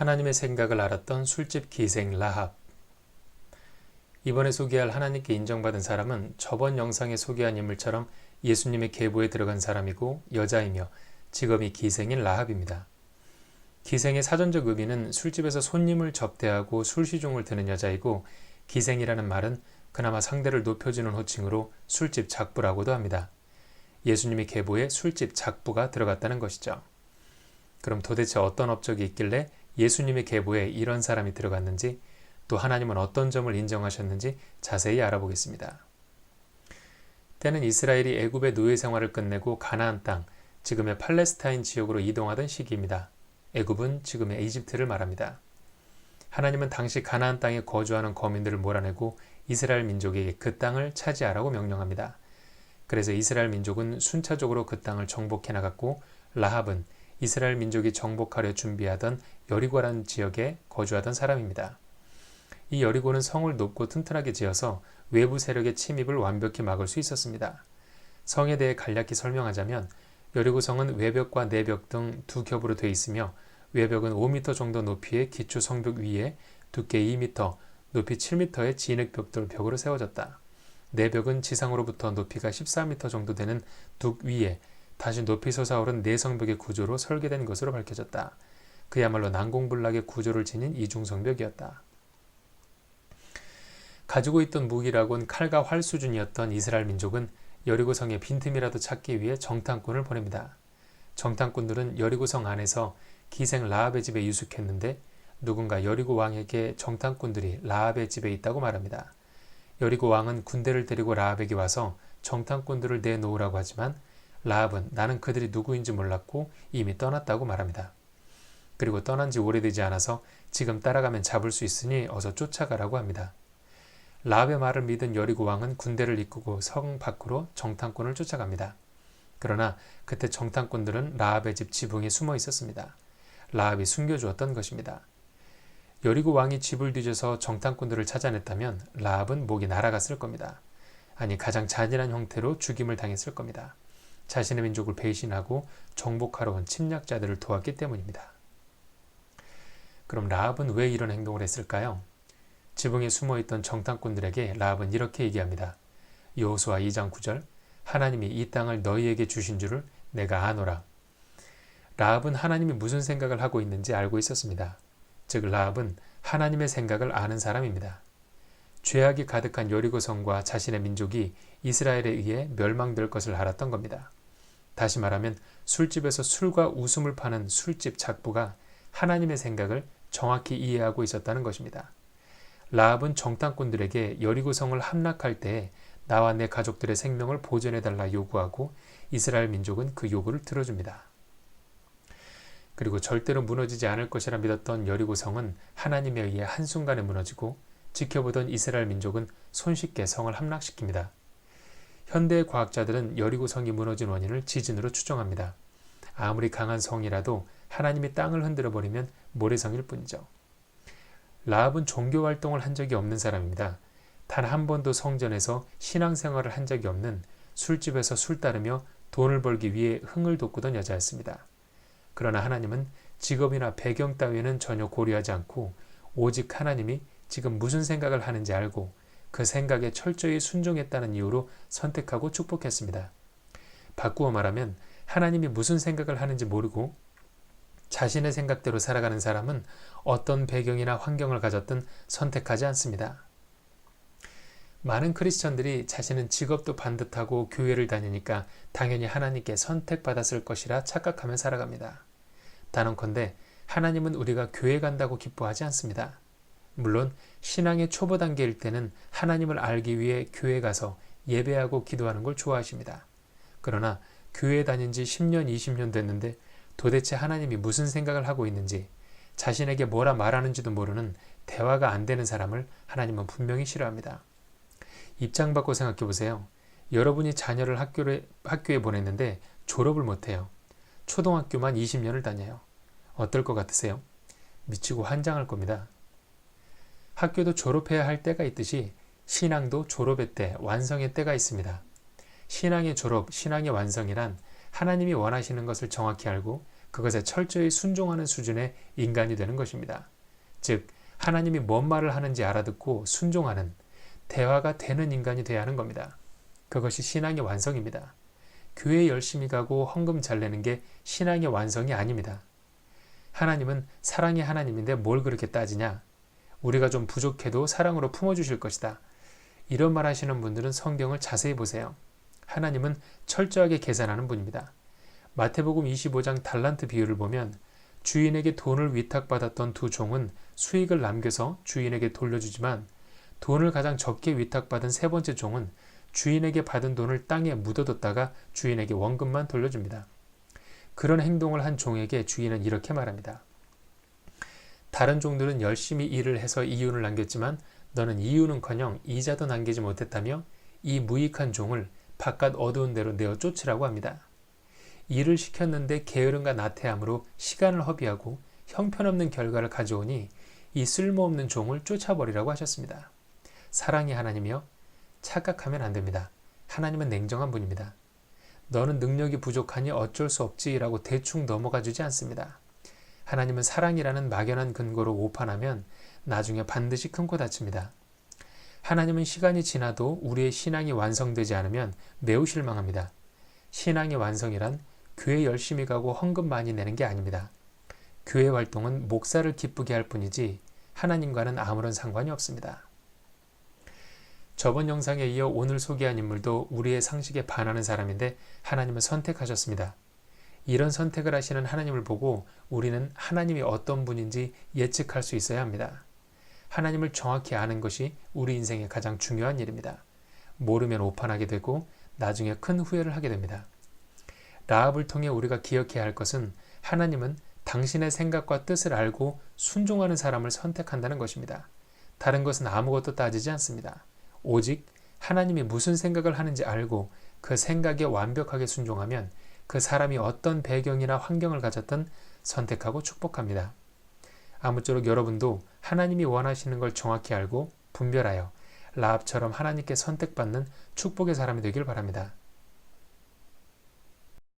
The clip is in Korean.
하나님의 생각을 알았던 술집 기생 라합. 이번에 소개할 하나님께 인정받은 사람은 저번 영상에 소개한 인물처럼 예수님의 계보에 들어간 사람이고 여자이며 직업이 기생인 라합입니다. 기생의 사전적 의미는 술집에서 손님을 접대하고 술시종을 드는 여자이고, 기생이라는 말은 그나마 상대를 높여주는 호칭으로 술집 작부라고도 합니다. 예수님의 계보에 술집 작부가 들어갔다는 것이죠. 그럼 도대체 어떤 업적이 있길래 예수님의 계보에 이런 사람이 들어갔는지, 또 하나님은 어떤 점을 인정하셨는지 자세히 알아보겠습니다. 때는 이스라엘이 애굽의 노예 생활을 끝내고 가나안 땅, 지금의 팔레스타인 지역으로 이동하던 시기입니다. 애굽은 지금의 이집트를 말합니다. 하나님은 당시 가나안 땅에 거주하는 거민들을 몰아내고 이스라엘 민족에게 그 땅을 차지하라고 명령합니다. 그래서 이스라엘 민족은 순차적으로 그 땅을 정복해 나갔고, 라합은 이스라엘 민족이 정복하려 준비하던 여리고라는 지역에 거주하던 사람입니다. 이 여리고는 성을 높고 튼튼하게 지어서 외부 세력의 침입을 완벽히 막을 수 있었습니다. 성에 대해 간략히 설명하자면, 여리고 성은 외벽과 내벽 등 두 겹으로 되어 있으며, 외벽은 5m 정도 높이의 기초 성벽 위에 두께 2m, 높이 7m의 진흙벽돌 벽으로 세워졌다. 내벽은 지상으로부터 높이가 14m 정도 되는 둑 위에 다시 높이 솟아오른 내성벽의 구조로 설계된 것으로 밝혀졌다. 그야말로 난공불락의 구조를 지닌 이중성벽이었다. 가지고 있던 무기라곤 칼과 활 수준이었던 이스라엘 민족은 여리고성의 빈틈이라도 찾기 위해 정탐꾼을 보냅니다. 정탐꾼들은 여리고성 안에서 기생 라합의 집에 유숙했는데, 누군가 여리고 왕에게 정탐꾼들이 라합의 집에 있다고 말합니다. 여리고 왕은 군대를 데리고 라합에게 와서 정탐꾼들을 내놓으라고 하지만, 라합은 나는 그들이 누구인지 몰랐고 이미 떠났다고 말합니다. 그리고 떠난 지 오래되지 않아서 지금 따라가면 잡을 수 있으니 어서 쫓아가라고 합니다. 라합의 말을 믿은 여리고 왕은 군대를 이끌고 성 밖으로 정탐꾼을 쫓아갑니다. 그러나 그때 정탐꾼들은 라합의 집 지붕에 숨어 있었습니다. 라합이 숨겨주었던 것입니다. 여리고 왕이 집을 뒤져서 정탐꾼들을 찾아냈다면 라합은 목이 날아갔을 겁니다. 아니, 가장 잔인한 형태로 죽임을 당했을 겁니다. 자신의 민족을 배신하고 정복하러 온 침략자들을 도왔기 때문입니다. 그럼 라합은 왜 이런 행동을 했을까요? 지붕에 숨어있던 정탐꾼들에게 라합은 이렇게 얘기합니다. 여호수아 2장 9절, 하나님이 이 땅을 너희에게 주신 줄을 내가 아노라. 라합은 하나님이 무슨 생각을 하고 있는지 알고 있었습니다. 즉, 라합은 하나님의 생각을 아는 사람입니다. 죄악이 가득한 여리고성과 자신의 민족이 이스라엘에 의해 멸망될 것을 알았던 겁니다. 다시 말하면 술집에서 술과 웃음을 파는 술집 작부가 하나님의 생각을 정확히 이해하고 있었다는 것입니다. 라합은 정탐꾼들에게 여리고성을 함락할 때 나와 내 가족들의 생명을 보존해달라 요구하고, 이스라엘 민족은 그 요구를 들어줍니다. 그리고 절대로 무너지지 않을 것이라 믿었던 여리고성은 하나님에 의해 한순간에 무너지고, 지켜보던 이스라엘 민족은 손쉽게 성을 함락시킵니다. 현대의 과학자들은 여리고성이 무너진 원인을 지진으로 추정합니다. 아무리 강한 성이라도 하나님이 땅을 흔들어버리면 모래성일 뿐이죠. 라합은 종교활동을 한 적이 없는 사람입니다. 단 한 번도 성전에서 신앙생활을 한 적이 없는, 술집에서 술 따르며 돈을 벌기 위해 흥을 돋구던 여자였습니다. 그러나 하나님은 직업이나 배경 따위는 전혀 고려하지 않고 오직 하나님이 지금 무슨 생각을 하는지 알고 그 생각에 철저히 순종했다는 이유로 선택하고 축복했습니다. 바꾸어 말하면 하나님이 무슨 생각을 하는지 모르고 자신의 생각대로 살아가는 사람은 어떤 배경이나 환경을 가졌든 선택하지 않습니다. 많은 크리스천들이 자신은 직업도 반듯하고 교회를 다니니까 당연히 하나님께 선택받았을 것이라 착각하며 살아갑니다. 단언컨대 하나님은 우리가 교회 간다고 기뻐하지 않습니다. 물론 신앙의 초보 단계일 때는 하나님을 알기 위해 교회 가서 예배하고 기도하는 걸 좋아하십니다. 그러나 교회 다닌 지 10년, 20년 됐는데 도대체 하나님이 무슨 생각을 하고 있는지, 자신에게 뭐라 말하는지도 모르는 대화가 안 되는 사람을 하나님은 분명히 싫어합니다. 입장 바꿔 생각해 보세요. 여러분이 자녀를 학교에 보냈는데 졸업을 못해요. 초등학교만 20년을 다녀요. 어떨 것 같으세요? 미치고 환장할 겁니다. 학교도 졸업해야 할 때가 있듯이 신앙도 졸업의 때, 완성의 때가 있습니다. 신앙의 졸업, 신앙의 완성이란 하나님이 원하시는 것을 정확히 알고 그것에 철저히 순종하는 수준의 인간이 되는 것입니다. 즉 하나님이 뭔 말을 하는지 알아듣고 순종하는 대화가 되는 인간이 되어야 하는 겁니다. 그것이 신앙의 완성입니다. 교회 열심히 가고 헌금 잘 내는 게 신앙의 완성이 아닙니다. 하나님은 사랑의 하나님인데 뭘 그렇게 따지냐? 우리가 좀 부족해도 사랑으로 품어주실 것이다. 이런 말 하시는 분들은 성경을 자세히 보세요. 하나님은 철저하게 계산하는 분입니다. 마태복음 25장 달란트 비유를 보면 주인에게 돈을 위탁받았던 두 종은 수익을 남겨서 주인에게 돌려주지만 돈을 가장 적게 위탁받은 세 번째 종은 주인에게 받은 돈을 땅에 묻어뒀다가 주인에게 원금만 돌려줍니다. 그런 행동을 한 종에게 주인은 이렇게 말합니다. 다른 종들은 열심히 일을 해서 이윤을 남겼지만 너는 이윤은커녕 이자도 남기지 못했다며 이 무익한 종을 바깥 어두운 데로 내어 쫓으라고 합니다. 일을 시켰는데 게으름과 나태함으로 시간을 허비하고 형편없는 결과를 가져오니 이 쓸모없는 종을 쫓아버리라고 하셨습니다. 사랑의 하나님이여, 착각하면 안 됩니다. 하나님은 냉정한 분입니다. 너는 능력이 부족하니 어쩔 수 없지라고 대충 넘어가 주지 않습니다. 하나님은 사랑이라는 막연한 근거로 오판하면 나중에 반드시 큰코 다칩니다. 하나님은 시간이 지나도 우리의 신앙이 완성되지 않으면 매우 실망합니다. 신앙의 완성이란 교회 열심히 가고 헌금 많이 내는 게 아닙니다. 교회 활동은 목사를 기쁘게 할 뿐이지 하나님과는 아무런 상관이 없습니다. 저번 영상에 이어 오늘 소개한 인물도 우리의 상식에 반하는 사람인데 하나님은 선택하셨습니다. 이런 선택을 하시는 하나님을 보고 우리는 하나님이 어떤 분인지 예측할 수 있어야 합니다. 하나님을 정확히 아는 것이 우리 인생의 가장 중요한 일입니다. 모르면 오판하게 되고 나중에 큰 후회를 하게 됩니다. 라합을 통해 우리가 기억해야 할 것은 하나님은 당신의 생각과 뜻을 알고 순종하는 사람을 선택한다는 것입니다. 다른 것은 아무것도 따지지 않습니다. 오직 하나님이 무슨 생각을 하는지 알고 그 생각에 완벽하게 순종하면 그 사람이 어떤 배경이나 환경을 가졌든 선택하고 축복합니다. 아무쪼록 여러분도 하나님이 원하시는 걸 정확히 알고 분별하여 라합처럼 하나님께 선택받는 축복의 사람이 되길 바랍니다.